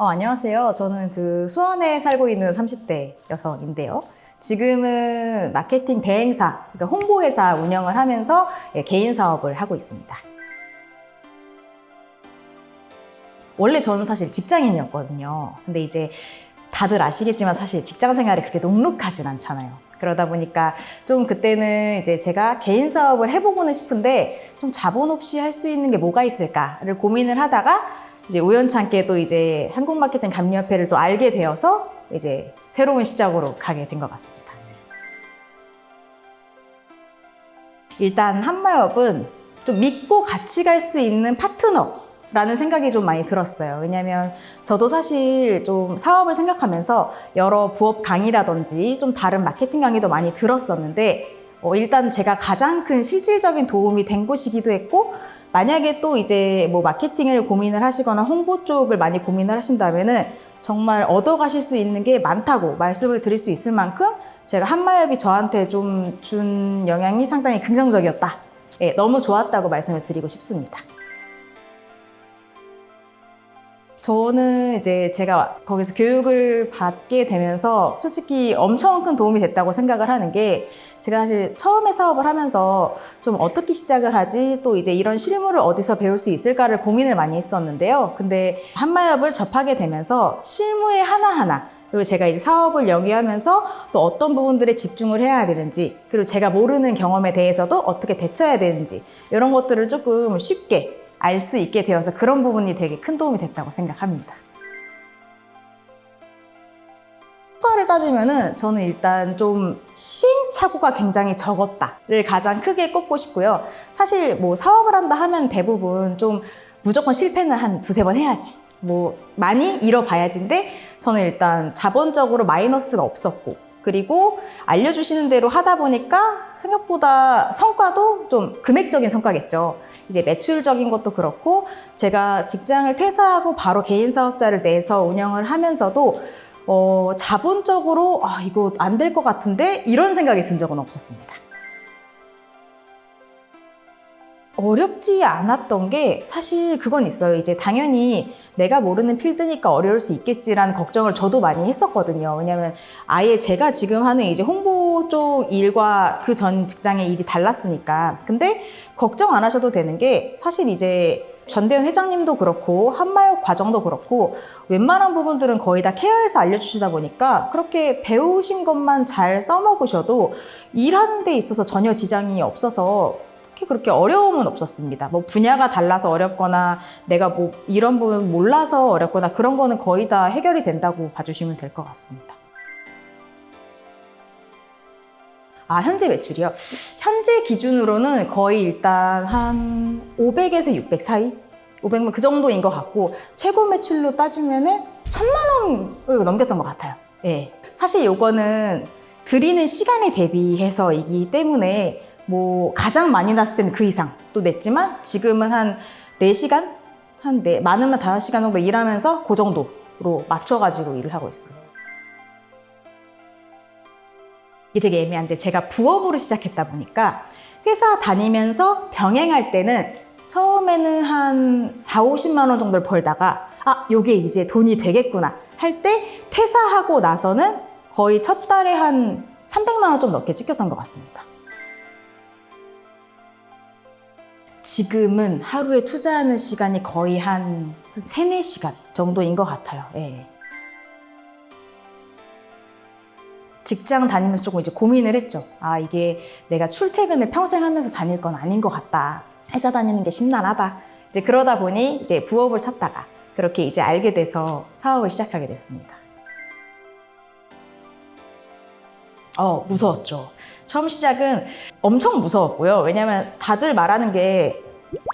안녕하세요. 저는 수원에 살고 있는 30대 여성인데요. 지금은 마케팅 대행사, 그러니까 홍보회사 운영을 하면서 개인 사업을 하고 있습니다. 원래 저는 사실 직장인이었거든요. 근데 이제 다들 아시겠지만 사실 직장 생활이 그렇게 녹록하진 않잖아요. 그러다 보니까 좀 그때는 이제 제가 개인 사업을 해보고는 싶은데 좀 자본 없이 할 수 있는 게 뭐가 있을까를 고민을 하다가 이제 우연찮게 또 이제 한국마케팅 감리협회를 또 알게 되어서 이제 새로운 시작으로 가게 된 것 같습니다. 일단 한마협은 좀 믿고 같이 갈 수 있는 파트너라는 생각이 좀 많이 들었어요. 왜냐면 저도 사실 좀 사업을 생각하면서 여러 부업 강의라든지 좀 다른 마케팅 강의도 많이 들었었는데 일단 제가 가장 큰 실질적인 도움이 된 곳이기도 했고, 만약에 또 이제 뭐 마케팅을 고민을 하시거나 홍보 쪽을 많이 고민을 하신다면은 정말 얻어가실 수 있는 게 많다고 말씀을 드릴 수 있을 만큼 제가 한마협이 저한테 좀 준 영향이 상당히 긍정적이었다. 네, 너무 좋았다고 말씀을 드리고 싶습니다. 저는 이제 제가 거기서 교육을 받게 되면서 솔직히 엄청 큰 도움이 됐다고 생각을 하는 게, 제가 사실 처음에 사업을 하면서 좀 어떻게 시작을 하지, 또 이제 이런 실무를 어디서 배울 수 있을까를 고민을 많이 했었는데요. 근데 한마협을 접하게 되면서 실무의 하나하나, 그리고 제가 이제 사업을 영위하면서 또 어떤 부분들에 집중을 해야 되는지, 그리고 제가 모르는 경험에 대해서도 어떻게 대처해야 되는지, 이런 것들을 조금 쉽게 알 수 있게 되어서 그런 부분이 되게 큰 도움이 됐다고 생각합니다. 효과를 따지면은 저는 일단 좀 시행착오가 굉장히 적었다를 가장 크게 꼽고 싶고요. 사실 뭐 사업을 한다 하면 대부분 좀 무조건 실패는 한 두세 번 해야지, 뭐 많이 잃어봐야지인데, 저는 일단 자본적으로 마이너스가 없었고, 그리고 알려주시는 대로 하다 보니까 생각보다 성과도 좀 금액적인 성과겠죠. 이제 매출적인 것도 그렇고, 제가 직장을 퇴사하고 바로 개인 사업자를 내서 운영을 하면서도 자본적으로 이거 안 될 것 같은데 이런 생각이 든 적은 없었습니다. 어렵지 않았던 게 사실 그건 있어요. 이제 당연히 내가 모르는 필드니까 어려울 수 있겠지라는 걱정을 저도 많이 했었거든요. 왜냐면 아예 제가 지금 하는 이제 홍보 쪽 일과 그 전 직장의 일이 달랐으니까. 근데 걱정 안 하셔도 되는 게, 사실 이제 전대현 회장님도 그렇고 한마협 과정도 그렇고 웬만한 부분들은 거의 다 케어해서 알려주시다 보니까 그렇게 배우신 것만 잘 써먹으셔도 일하는 데 있어서 전혀 지장이 없어서 그렇게 어려움은 없었습니다. 뭐 분야가 달라서 어렵거나 내가 뭐 이런 부분 몰라서 어렵거나 그런 거는 거의 다 해결이 된다고 봐주시면 될 것 같습니다. 현재 매출이요? 현재 기준으로는 거의 일단 한 500에서 600 사이? 500만 그 정도인 것 같고, 최고 매출로 따지면은 1000만 원을 넘겼던 것 같아요. 예. 사실 요거는 드리는 시간에 대비해서이기 때문에 뭐 가장 많이 났을 때는 그 이상 또 냈지만, 지금은 한 4시간? 많으면 5시간 정도 일하면서 그 정도로 맞춰가지고 일을 하고 있습니다. 이게 되게 애매한데, 제가 부업으로 시작했다 보니까 회사 다니면서 병행할 때는 처음에는 한 4, 50만 원 정도를 벌다가 요게 이제 돈이 되겠구나 할 때 퇴사하고 나서는 거의 첫 달에 한 300만 원 좀 넘게 찍혔던 것 같습니다. 지금은 하루에 투자하는 시간이 거의 한 3, 4시간 정도인 것 같아요. 예. 직장 다니면서 조금 이제 고민을 했죠. 이게 내가 출퇴근을 평생 하면서 다닐 건 아닌 것 같다. 회사 다니는 게 심란하다. 이제 그러다 보니 이제 부업을 찾다가 그렇게 이제 알게 돼서 사업을 시작하게 됐습니다. 무서웠죠. 처음 시작은 엄청 무서웠고요. 왜냐면 다들 말하는 게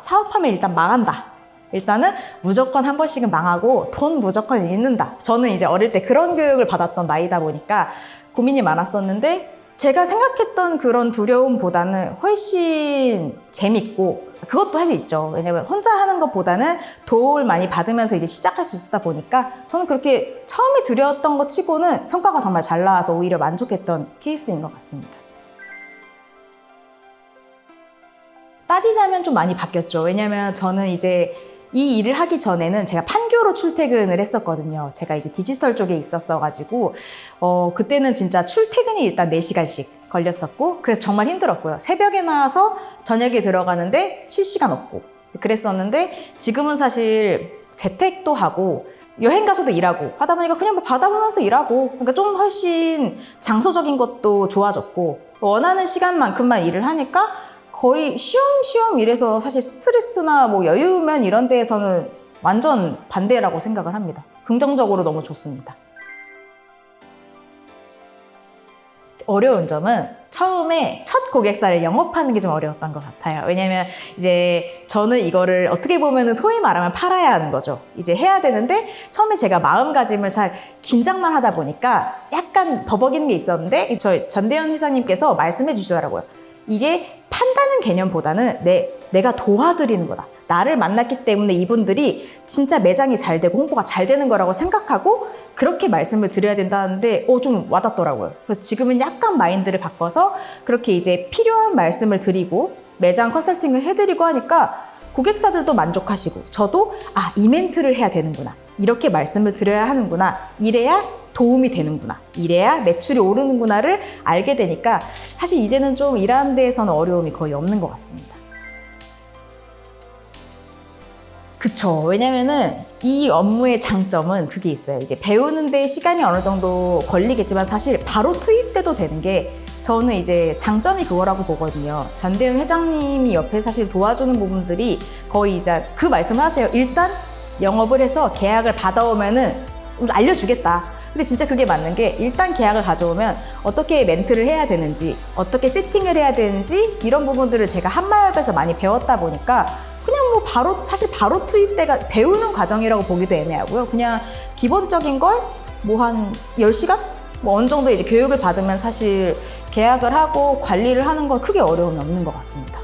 사업하면 일단 망한다. 일단은 무조건 한 번씩은 망하고 돈 무조건 잃는다. 저는 이제 어릴 때 그런 교육을 받았던 나이다 보니까 고민이 많았었는데, 제가 생각했던 그런 두려움보다는 훨씬 재밌고, 그것도 사실 있죠. 왜냐면 혼자 하는 것보다는 도움을 많이 받으면서 이제 시작할 수 있다 보니까 저는 그렇게 처음에 두려웠던 것 치고는 성과가 정말 잘 나와서 오히려 만족했던 케이스인 것 같습니다. 따지자면 좀 많이 바뀌었죠. 왜냐면 저는 이제 이 일을 하기 전에는 제가 판교로 출퇴근을 했었거든요. 제가 이제 디지털 쪽에 있었어가지고 그때는 진짜 출퇴근이 일단 4시간씩 걸렸었고 그래서 정말 힘들었고요. 새벽에 나와서 저녁에 들어가는데 쉴 시간 없고 그랬었는데 지금은 사실 재택도 하고 여행 가서도 일하고 하다 보니까 그냥 뭐 바다 보면서 일하고 그러니까 좀 훨씬 장소적인 것도 좋아졌고 원하는 시간만큼만 일을 하니까 거의 쉬엄쉬엄 일해서 사실 스트레스나 뭐 여유면 이런 데에서는 완전 반대라고 생각을 합니다. 긍정적으로 너무 좋습니다. 어려운 점은 처음에 첫 고객사를 영업하는 게 좀 어려웠던 것 같아요. 왜냐면 이제 저는 이거를 어떻게 보면 소위 말하면 팔아야 하는 거죠. 이제 해야 되는데 처음에 제가 마음가짐을 잘 긴장만 하다 보니까 약간 버벅이는 게 있었는데 저희 전대현 회장님께서 말씀해 주시더라고요. 이게 판다는 개념보다는 내가 도와드리는 거다. 나를 만났기 때문에 이분들이 진짜 매장이 잘 되고 홍보가 잘 되는 거라고 생각하고 그렇게 말씀을 드려야 된다는데 좀 와닿더라고요. 그래서 지금은 약간 마인드를 바꿔서 그렇게 이제 필요한 말씀을 드리고 매장 컨설팅을 해드리고 하니까 고객사들도 만족하시고 저도 이 멘트를 해야 되는구나. 이렇게 말씀을 드려야 하는구나. 이래야 도움이 되는구나. 이래야 매출이 오르는구나를 알게 되니까 사실 이제는 좀 일하는 데에서는 어려움이 거의 없는 것 같습니다. 그쵸. 왜냐면은 이 업무의 장점은 그게 있어요. 이제 배우는 데 시간이 어느 정도 걸리겠지만 사실 바로 투입돼도 되는 게 저는 이제 장점이 그거라고 보거든요. 전대현 회장님이 옆에 사실 도와주는 부분들이 거의 이제 그 말씀을 하세요. 일단 영업을 해서 계약을 받아오면은 알려주겠다. 근데 진짜 그게 맞는 게 일단 계약을 가져오면 어떻게 멘트를 해야 되는지 어떻게 세팅을 해야 되는지 이런 부분들을 제가 한마협에서 많이 배웠다 보니까 그냥 뭐 사실 바로 투입돼가 배우는 과정이라고 보기도 애매하고요. 그냥 기본적인 걸 뭐 한 10시간? 뭐 어느 정도 이제 교육을 받으면 사실 계약을 하고 관리를 하는 건 크게 어려움이 없는 것 같습니다.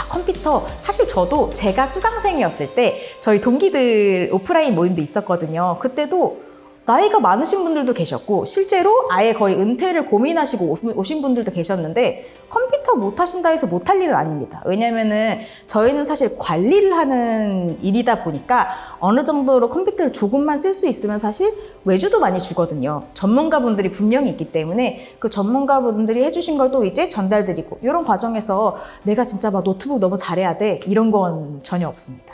컴퓨터 사실 저도 제가 수강생이었을 때 저희 동기들 오프라인 모임도 있었거든요. 그때도 나이가 많으신 분들도 계셨고 실제로 아예 거의 은퇴를 고민하시고 오신 분들도 계셨는데 컴퓨터 못 하신다 해서 못할 일은 아닙니다. 왜냐면은 저희는 사실 관리를 하는 일이다 보니까 어느 정도로 컴퓨터를 조금만 쓸 수 있으면 사실 외주도 많이 주거든요. 전문가분들이 분명히 있기 때문에 그 전문가분들이 해주신 걸 또 이제 전달드리고 이런 과정에서 내가 진짜 막 노트북 너무 잘해야 돼 이런 건 전혀 없습니다.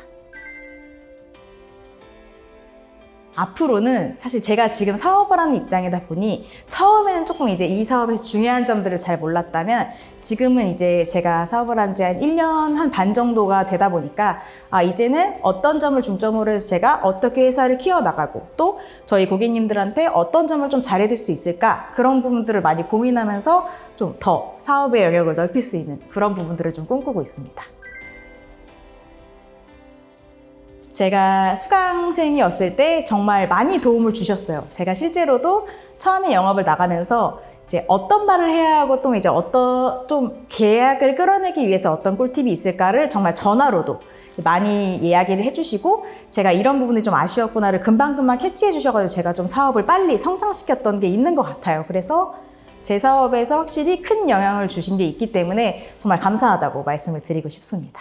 앞으로는 사실 제가 지금 사업을 하는 입장이다 보니 처음에는 조금 이제 이 사업에서 중요한 점들을 잘 몰랐다면 지금은 이제 제가 사업을 한 지 한 1년 한 반 정도가 되다 보니까 이제는 어떤 점을 중점으로 해서 제가 어떻게 회사를 키워나가고 또 저희 고객님들한테 어떤 점을 좀 잘해줄 수 있을까 그런 부분들을 많이 고민하면서 좀 더 사업의 영역을 넓힐 수 있는 그런 부분들을 좀 꿈꾸고 있습니다. 제가 수강생이었을 때 정말 많이 도움을 주셨어요. 제가 실제로도 처음에 영업을 나가면서 이제 어떤 말을 해야 하고 또 이제 어떤 좀 계약을 끌어내기 위해서 어떤 꿀팁이 있을까를 정말 전화로도 많이 이야기를 해주시고 제가 이런 부분이 좀 아쉬웠구나를 금방금방 캐치해 주셔가지고 제가 좀 사업을 빨리 성장시켰던 게 있는 것 같아요. 그래서 제 사업에서 확실히 큰 영향을 주신 게 있기 때문에 정말 감사하다고 말씀을 드리고 싶습니다.